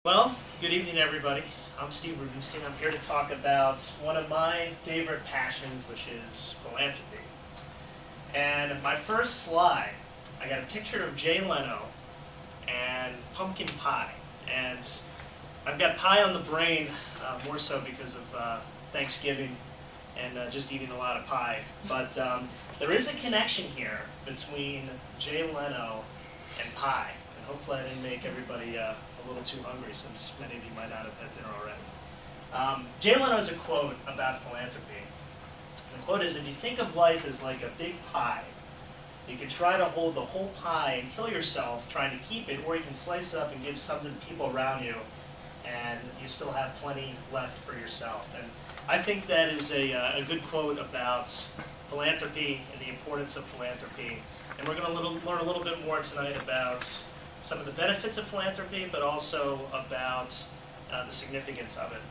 Well, good evening, everybody. I'm Steve Rubenstein. I'm here to talk about one of my favorite passions, which is philanthropy. And my first slide, I got a picture of Jay Leno and pumpkin pie. And I've got pie on the brain, more so because of Thanksgiving and just eating a lot of pie. But there is a connection here between Jay Leno and pie. And hopefully I didn't make everybody a little too hungry, since many of you might not have had dinner already. Jay Leno has a quote about philanthropy. The quote is, "If you think of life as like a big pie, you can try to hold the whole pie and kill yourself trying to keep it, or you can slice it up and give some to the people around you, and you still have plenty left for yourself." And I think that is a good quote about philanthropy and the importance of philanthropy. And we're going to learn a little bit more tonight about some of the benefits of philanthropy, but also about the significance of it.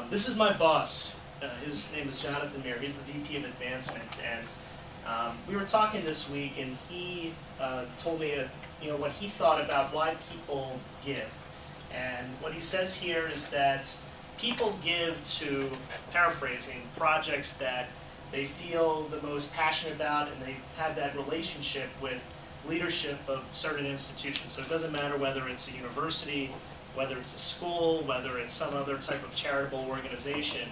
This is my boss. His name is Jonathan Meir. He's the VP of Advancement, and we were talking this week, and he told me what he thought about why people give. And what he says here is that people give to, paraphrasing, projects that they feel the most passionate about, and they have that relationship with leadership of certain institutions. So it doesn't matter whether it's a university, whether it's a school, whether it's some other type of charitable organization.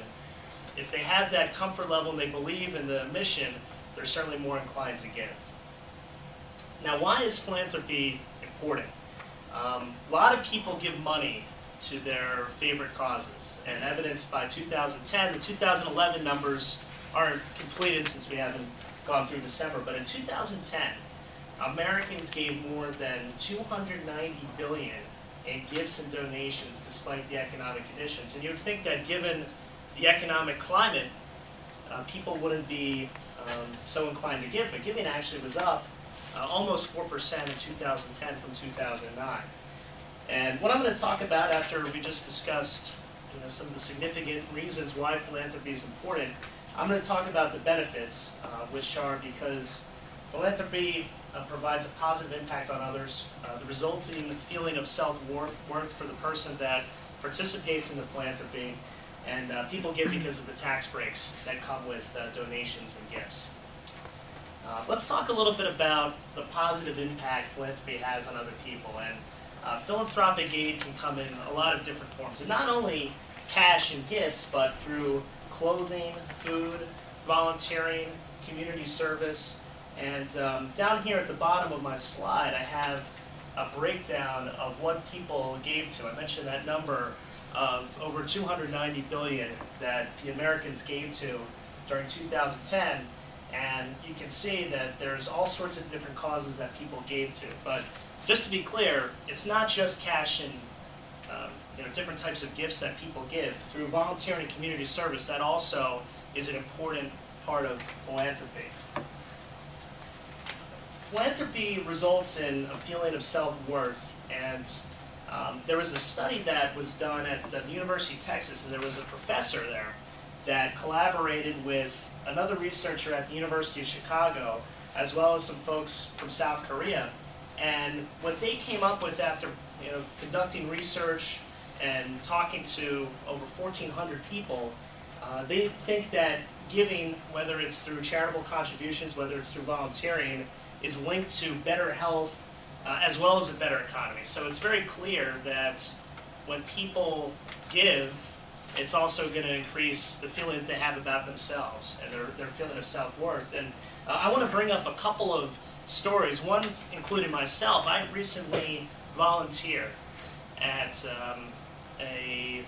If they have that comfort level and they believe in the mission, they're certainly more inclined to give. Now, why is philanthropy important? A lot of people give money to their favorite causes, and evidenced by 2010. The 2011 numbers aren't completed since we haven't gone through December, but in 2010, Americans gave more than $290 billion in gifts and donations despite the economic conditions. And you would think that given the economic climate, people wouldn't be so inclined to give, but giving actually was up almost 4% in 2010 from 2009. And what I'm going to talk about after we just discussed some of the significant reasons why philanthropy is important, I'm going to talk about the benefits, which are because philanthropy provides a positive impact on others, the resulting feeling of self-worth for the person that participates in the philanthropy, and people give because of the tax breaks that come with donations and gifts. Let's talk a little bit about the positive impact philanthropy has on other people. And philanthropic aid can come in a lot of different forms, and not only cash and gifts, but through clothing, food, volunteering, community service. And down here at the bottom of my slide, I have a breakdown of what people gave to. I mentioned that number of over $290 billion that the Americans gave to during 2010. And you can see that there's all sorts of different causes that people gave to. But just to be clear, it's not just cash and different types of gifts that people give. Through volunteering and community service, that also is an important part of philanthropy. Philanthropy results in a feeling of self-worth, and there was a study that was done at the University of Texas, and there was a professor there that collaborated with another researcher at the University of Chicago, as well as some folks from South Korea. And what they came up with after conducting research and talking to over 1,400 people, they think that giving, whether it's through charitable contributions, whether it's through volunteering, is linked to better health as well as a better economy. So it's very clear that when people give, it's also going to increase the feeling that they have about themselves and their feeling of self-worth. And I want to bring up a couple of stories, one including myself. I recently volunteered at a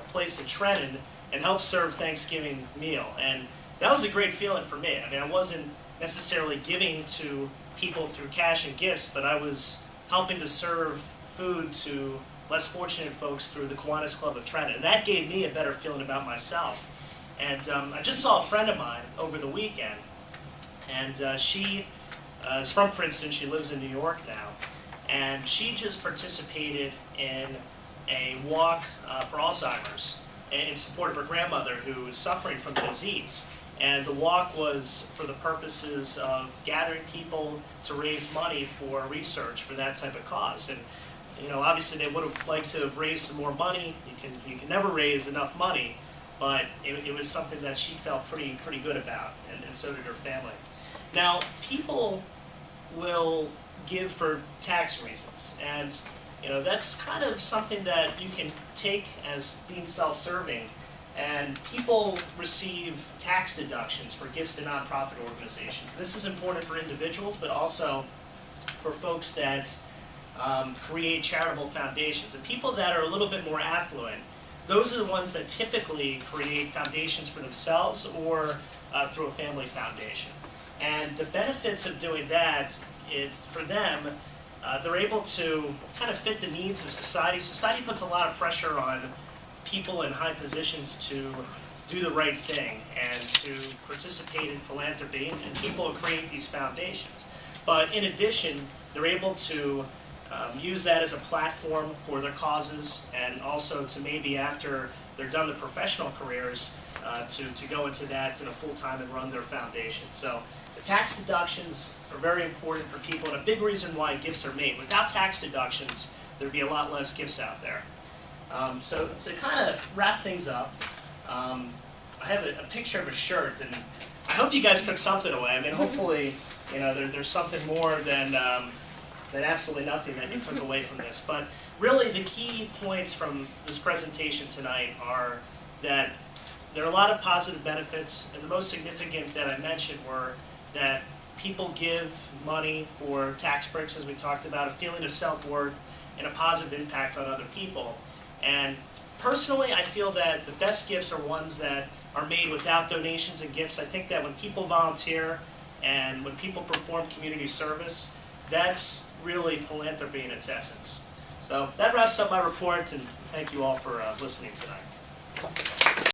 place in Trenton and helped serve Thanksgiving meal. And that was a great feeling for me. I mean, I wasn't necessarily giving to people through cash and gifts, but I was helping to serve food to less fortunate folks through the Kiwanis Club of Trenton. And that gave me a better feeling about myself. And I just saw a friend of mine over the weekend, and she is from Princeton. She lives in New York now. And she just participated in a walk for Alzheimer's in support of her grandmother who is suffering from the disease. And the walk was for the purposes of gathering people to raise money for research for that type of cause. And obviously they would have liked to have raised some more money. You can never raise enough money, but it was something that she felt pretty good about, and so did her family. Now, people will give for tax reasons, and that's kind of something that you can take as being self-serving. And people receive tax deductions for gifts to nonprofit organizations. This is important for individuals, but also for folks that create charitable foundations. And people that are a little bit more affluent, those are the ones that typically create foundations for themselves or through a family foundation. And the benefits of doing that is, for them, they're able to kind of fit the needs of society. Society puts a lot of pressure on people in high positions to do the right thing and to participate in philanthropy, and people create these foundations. But in addition, they're able to use that as a platform for their causes, and also to maybe after they're done their professional careers to go into that full-time and run their foundation. So the tax deductions are very important for people, and a big reason why gifts are made. Without tax deductions, there'd be a lot less gifts out there. So to kind of wrap things up, I have a picture of a shirt, and I hope you guys took something away. I mean, hopefully, there's something more than absolutely nothing that you took away from this. But really, the key points from this presentation tonight are that there are a lot of positive benefits, and the most significant that I mentioned were that people give money for tax breaks, as we talked about, a feeling of self-worth, and a positive impact on other people. And personally, I feel that the best gifts are ones that are made without donations and gifts. I think that when people volunteer and when people perform community service, that's really philanthropy in its essence. So that wraps up my report, and thank you all for listening tonight.